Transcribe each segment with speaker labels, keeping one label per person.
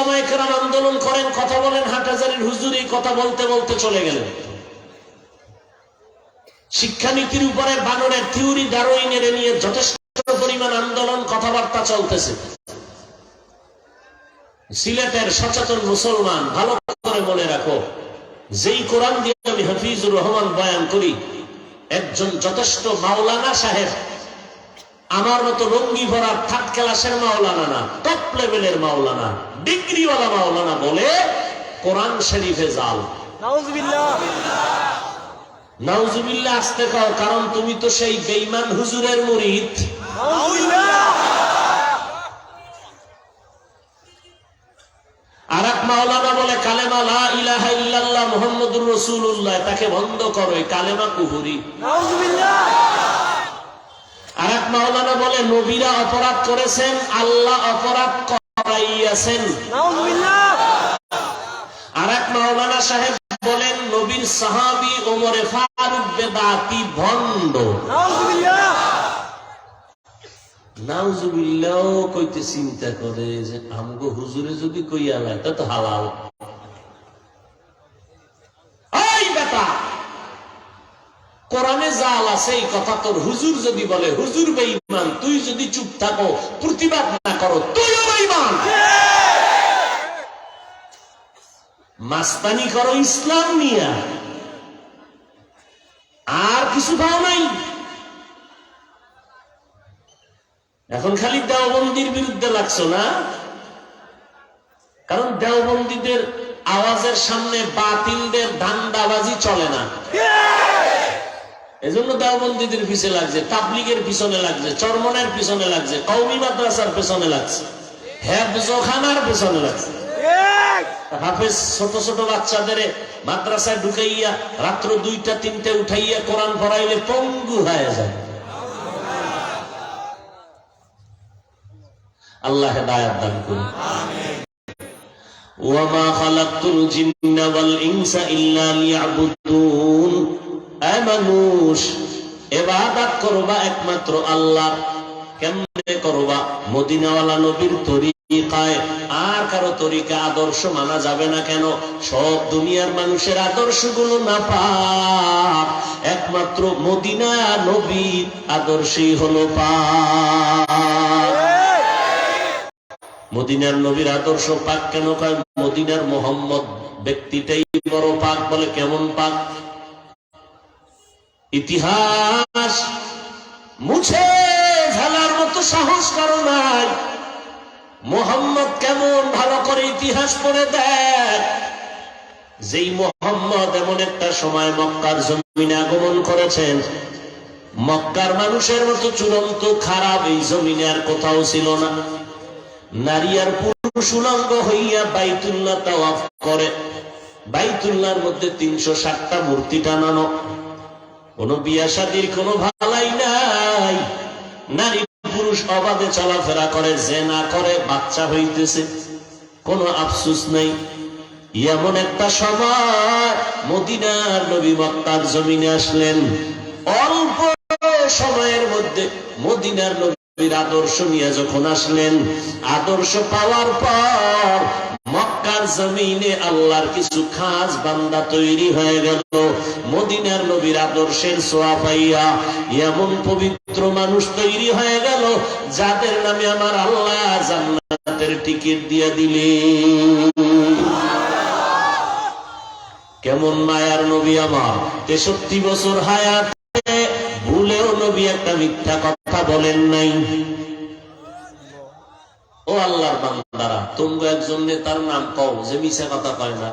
Speaker 1: ওলামায়ে কেরাম আন্দোলন করেন, কথা বলেন, হাটহাজারীর হুজুর এই কথা বলতে বলতে চলে গেলেন। শিক্ষানীতির উপরে বানরের থিওরি ডারউইনের নিয়ে যথেষ্ট পরিমাণ আন্দোলন, কথাবার্তা চলতেছে। সিলেটের সচেতন মুসলমান ভালো করে মনে রাখো, যেই কোরআন দিয়ে আমি হাফিজুর রহমান বয়ান করি, একজন যথেষ্ট মাওলানা সাহেব, আমার মতো রঙ্গি ভরা থার্ড ক্লাসের মাওলানা না, টপ লেভেলের মাওলানা, ডিগ্রিওয়ালা মাওলানা বলে কোরআন শরীফে জাল।
Speaker 2: নাউজুবিল্লাহ,
Speaker 1: নাউজুবিল্লাহ আসতে কও, কারণ তুমি তো সেই বেঈমান হুজুরের মুরিদ। আর এক মাওলানা বলে কালেমা লা ইলাহা ইল্লাল্লাহ মুহাম্মাদুর রাসূলুল্লাহ, তাকে বন্ধ করো, এই কালেমা কুফরি।
Speaker 2: নাউজুবিল্লাহ।
Speaker 1: আর এক মাওলানা বলে নবীরা অপরাধ করেছেন, আল্লাহ অপরাধ করাইয়াছেন।
Speaker 2: নাউজুবিল্লাহ।
Speaker 1: আর এক মাওলানা সাহেব বলেন নবীর সাহাবী ওমরে ফারুক বেদাতি ভণ্ড।
Speaker 2: নাউজুবিল্লাহ।
Speaker 1: নাউজুবিল্লাহ কইতে চিন্তা করে যে আমগো হুজুরে যদি কইয়া লাই তা তো হালাল। এই বেটা, কোরআনে জাল আছে এই কথা তোর হুজুর যদি বলে হুজুর বেঈমান, তুই যদি চুপ থাকো, প্রতিবাদ না করো, তুইও বেঈমান। মাস্তানি করো ইসলাম নিয়া, আর কিছু পাও নাই। এখন খালি দেওবন্দির বিরুদ্ধে লাগছো না, কারণ দেওবন্দীদের আওয়াজের সামনে বাতিলদের ধান্দাবাজি চলে না, এজন্য দেওবন্দীদের পিছনে লাগছে, তাবলীগের পিছনে লাগছে, চরমনের পিছনে লাগছে, কওমি মাদ্রাসার পিছনে লাগছে, হেফজখানার পিছনে লাগছে। হাফেজ ছোট ছোট বাচ্চাদের মাদ্রাসায় ঢুকাইয়া রাত্র 2টা 3টে উঠাইয়া কোরআন পড়াইলে পঙ্গু হয়ে যায়। আল্লাহ হেদায়েত দান করুন। ওয়া মা খালাকতুল জিন্না ওয়াল ইনসা ইল্লা লিয়াবুদুন। এ মানুষ, ইবাদত করবা একমাত্র আল্লাহ। কেমনে করবা? মদিনাওয়ালা নবীর তরিকায়। আর কারো তরিকা আদর্শ মানা যাবে না। কেন? সব দুনিয়ার মানুষের আদর্শগুলো নাপাক, একমাত্র মদিনা নবীর আদর্শই হলো পাক। মদিনার নবীর আদর্শ পাক কেন কয়? মদিনার মোহাম্মদ ব্যক্তিটাই বড় পাক। বলে কেমন পাক? ইতিহাস মুছে ফেলার মতো সাহস কারো নাই। মোহাম্মদ কেমন ভালো করে ইতিহাস পড়ে দেয়। যেই মোহাম্মদ এমন একটা সময় মক্কার জমিনে আগমন করেছেন, মক্কার মানুষের মতো চূড়ান্ত খারাপ এই জমিনে আর কোথাও ছিল না। নারী আর পুরুষ উলঙ্গ হইয়া বাইতুল্লাহ তাওয়াফ করে। বাইতুল্লাহর মধ্যে 360টা মূর্তি টানানো। কোন বিয়া শাদীর কোন ভালাই নাই। নারী পুরুষ অবাধে চলাফেরা করে, জিনা করে, বাচ্চা হইতেছে, কোনো আফসোস নাই। এমন একটা সময় মদিনার নবী মক্কার জমিনে আসলেন। অল্প সময়ের মধ্যে মদিনার নবীর আদর্শ নিয়ে যখন আসলেন, আদর্শ পাওয়ার পর মক্কার জমিনে আল্লাহর কিছু খাস বান্দা তৈরি হয়ে গেল। মদিনার নবীর আদর্শের ছোঁয়া পাইয়া এমন পবিত্র মানুষ তৈরি হয়ে গেল, যাদের নামে আমার আল্লাহ জান্নাতের টিকিট দিয়ে দিলেন। কেমন মায়ার নবী আমার! 63 বছর হায়াতে ভুলেও নবী একটা মিথ্যা কথা বলেন নাই। ও আল্লাহর বান্দারা, তোমরা একজন নেতার নাম কও যে মিছা কথা কয় না।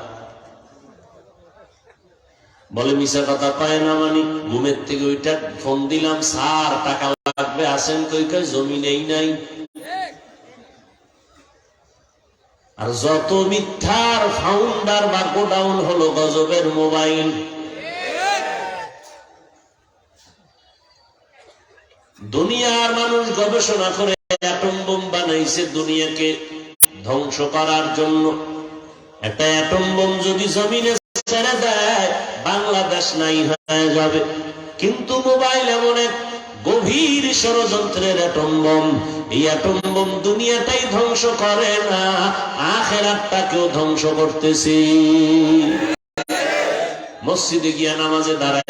Speaker 1: বলে মিছা কথা কয় না মানে? ঘুমের থেকে ওইটা ফোন দিলাম, স্যার টাকা লাগবে, আসেন কই? কয় জমিনেই নাই। আর যত মিথ্যার ফাউন্ডার বা গোডাউন হলো গজবের মোবাইল। দুনিয়ার মানুষ গবেষণা করে অ্যাটম বোম বানাইছে দুনিয়াকে ধ্বংস করার জন্য। একটা অ্যাটম বোম যদি জমিনে ছেড়ে দেয়, বাংলাদেশ নাই হয়ে যাবে। কিন্তু মোবাইল এমন এক গভীর ষড়যন্ত্রের অ্যাটম বোম, এই অ্যাটম বোম দুনিয়াটাই ধ্বংস করে না, আখিরাতটাকেও ধ্বংস করতেছে। মসজিদে গিয়া নামাজে দাঁড়ায়